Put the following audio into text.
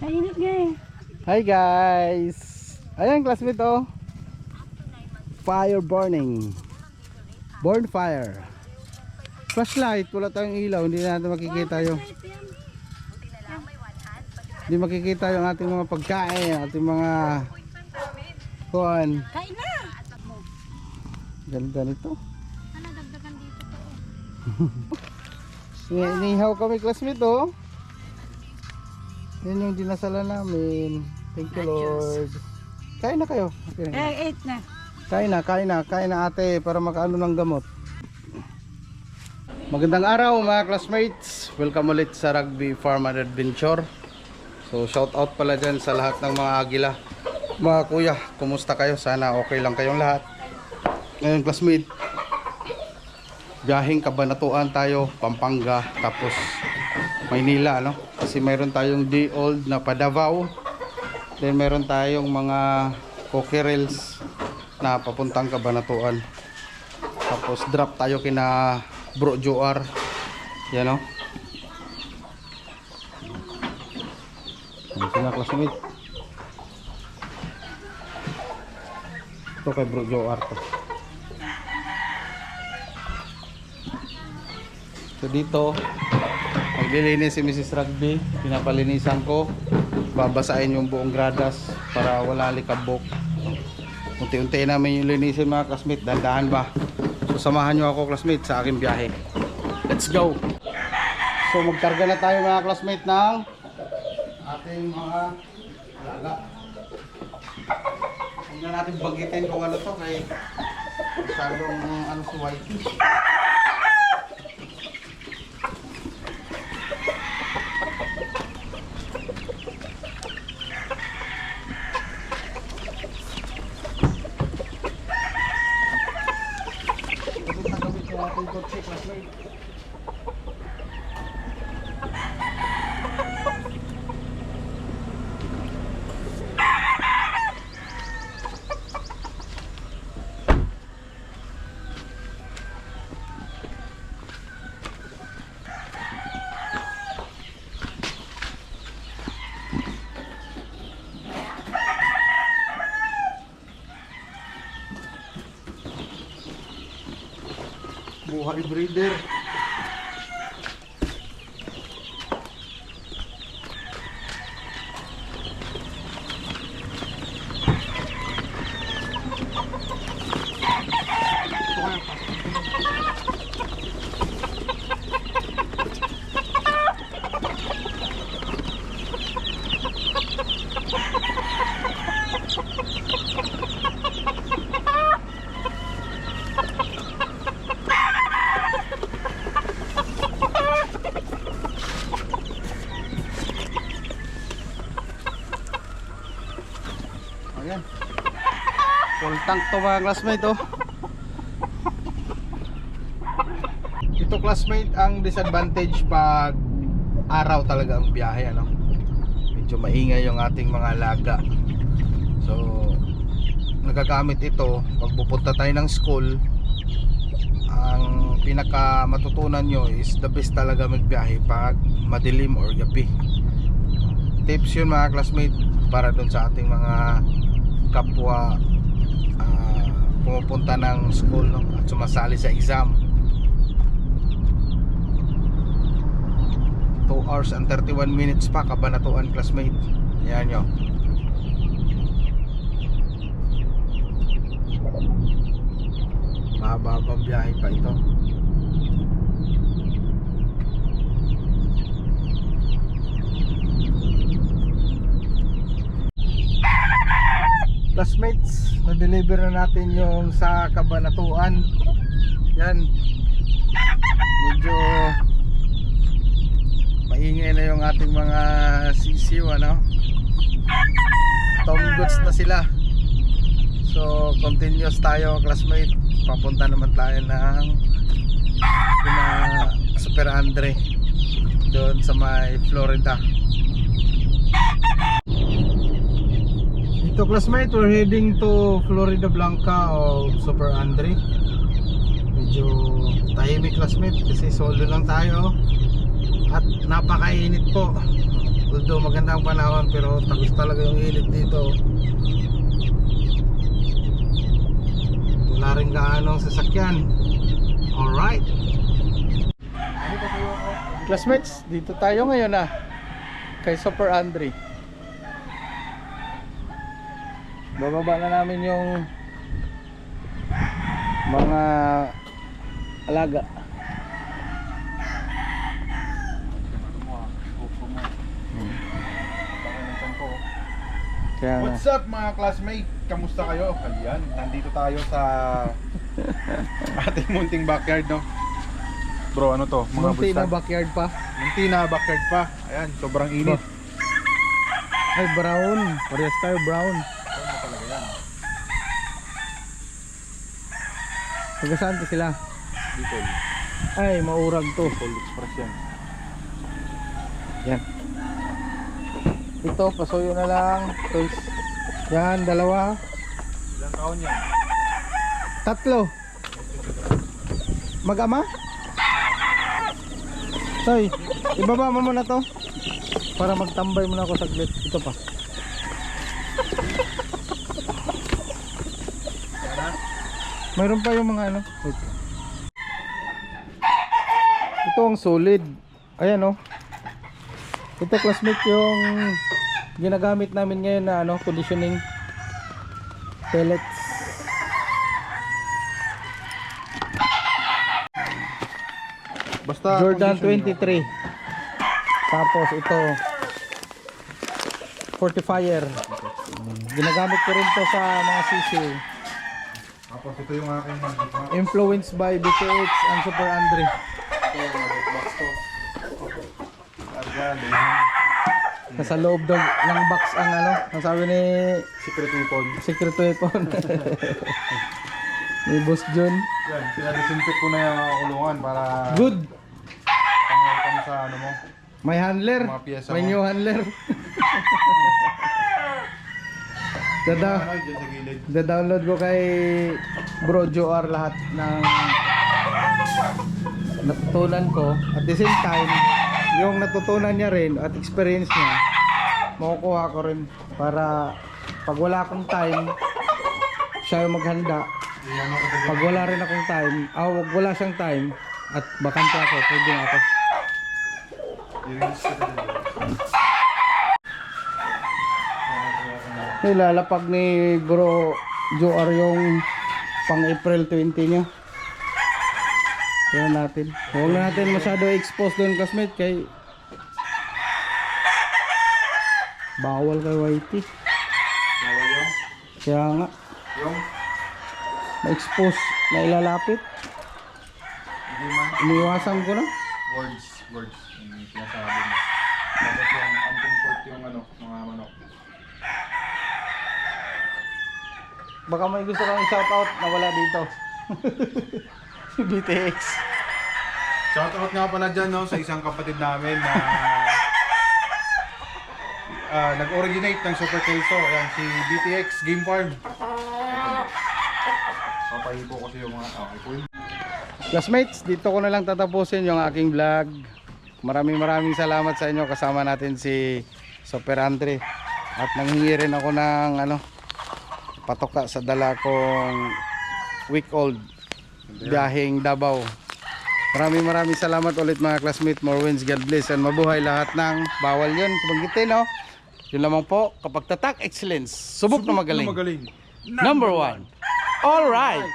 Kainit nga eh. Hi guys! Ayan classmate oh. Fire burning. Burn fire. Flashlight, wala tayong ilaw, hindi natin makikita yung hindi makikita yung ating mga pagkain, ating mga kuan. Kain na! Ganda nito. Ano dagdagan dito to? Inihaw kami classmate oh. Yan yung dinasalan namin. Thank you Lord. Kain na kayo. Okay. Eat na. Kain na ate para makaano ng gamot. Magandang araw mga classmates. Welcome ulit sa Rugby Farm and Adventure. So shout out pala dyan sa lahat ng mga agila. Mga kuya, kumusta kayo? Sana okay lang kayong lahat. Ngayon classmate, biyaheng Cabanatuan tayo, Pampanga, tapos Maynila, no? Kasi mayroon tayong day old na pa Davao. Then mayroon tayong mga cockerels na papuntang Cabanatuan. Tapos drop tayo kina Bro Joar. Yan, no? Ito na classmate. Ito kay Bro Joar to. So dito maglilinis si Mrs. Rugby, pinapalinisan ko, babasain yung buong gradas para wala likabok. Unti-unti namin yung linisin mga classmate, dandahan ba. So samahan nyo ako classmate sa aking biyahe. Let's go! So magkarga na tayo mga classmate ng ating mga alaga. Huwag na natin bagitin kung ano to kay masyadong ano si Whitey. Buhay breeder. Ayan. Full tank to mga classmate oh. Ito classmate ang disadvantage pag araw talaga ang biyahe, ano. Medyo maingay yung ating mga alaga. So nagagamit ito pag pupunta tayo ng school. Ang pinaka matutunan nyo is the best talaga magbiyahe pag madilim or gabi. Tips yun mga classmate para dun sa ating mga kapwa pumupunta ng school, no? At sumasali sa exam. 2 hours and 31 minutes pa Cabanatuan classmate. Ayan nyo. Mahaba-habang biyahe pa ito. Classmates, na-deliver na natin yung sa Cabanatuan. Yan. Medyo maingay na yung ating mga sisiw, ano. Tom goods na sila. So continuous tayo classmate. Papunta naman tayo ng Super Andre doon sa may Florida. Ito classmate, we're heading to Florida Blanca o Super Andre. Medyo tahimik classmate kasi solo lang tayo at napakainit po. Although maganda ang panahon, pero tagos talaga yung init dito. Wala rin gaano ang sasakyan. Alright. Classmates, dito tayo ngayon kay Super Andre. Bababa na namin yung mga alaga. Kaya nga. What's up mga classmate? Kamusta kayo? Ayan, nandito tayo sa ating munting backyard, no? Bro, ano to? Mga Munti na bulstag. backyard pa. Munti na backyard pa. Ayan, sobrang init. Ay, brown. Parehas tayo brown. Ano talaga yan? Pagkasaan to sila? Dito. Ay, maurag to. Full express yan. Yan. Ito, pasuyo na lang. Toys. Yan, dalawa. Ilang taon yan? Tatlo. Mag-ama? Toy, ibaba mo muna to. Para magtambay muna ako saglit. Ito pa. Mayroon pa yung mga ano. Wait. Ito ang solid. Ayan oh. Ito classmate yung ginagamit namin ngayon na ano, conditioning pellets. Basta Jordan condition 23. Tapos ito Fortifier. Ginagamit ko rin to sa mga sisiw. Tapos ito yung aking magic box. Influenced by BTX and Super Andre. Ito yung magic box ko. Ayan, ayan. Nasa loob daw ng box ang ano, ang sabi ni Secret weapon. Secret Weapon. Ni Boss John. Yan, pinadesinfect ko na yung kulungan para Good. pang-welcome sa ano mo. May handler. Mga piyesa May mo. new handler. Dada. Ano, dyan sa gilid. Da-download ko kay Bro Joar lahat ng natutunan ko. At the same time, yung natutunan niya rin at experience niya, makukuha ko rin para pag wala akong time, siya yung maghanda. Iyan ako sa Pag wala rin akong time, wag wala siyang time at bakante ako, pwede ako. i-release ko sa gilid. Nilalapag ni Bro Joar yung pang April 20 niya. Kaya natin. Huwag na natin masyado expose doon classmate kay bawal kay Whitey. Bawal yung? Kaya nga Yung? ma-expose na ilalapit. Hindi man. Iniwasan ko na. Words. Yung pinasabi mo. Tapos yung uncomfort yung ano, mga manok. Baka may gusto kang i-shoutout na wala dito. Si BTX. Shoutout nga pala dyan, no, sa isang kapatid namin na nag-originate ng Super Kelso. Ayan, si BTX Game Farm. Papahipo ko sa iyo mga okay. Classmates, dito ko na lang tatapusin yung aking vlog. Maraming salamat sa inyo. Kasama natin si Super Andre. At nanghingi rin ako ng ano, patoka sa dala kong week old biyaheng Davao. Maraming salamat ulit mga classmates. More wins, God bless, and mabuhay lahat ng bawal yun. Sabanggitin, no? Yun lamang po, kapag tatak excellence, subok na magaling. Magaling. Number 1. All right.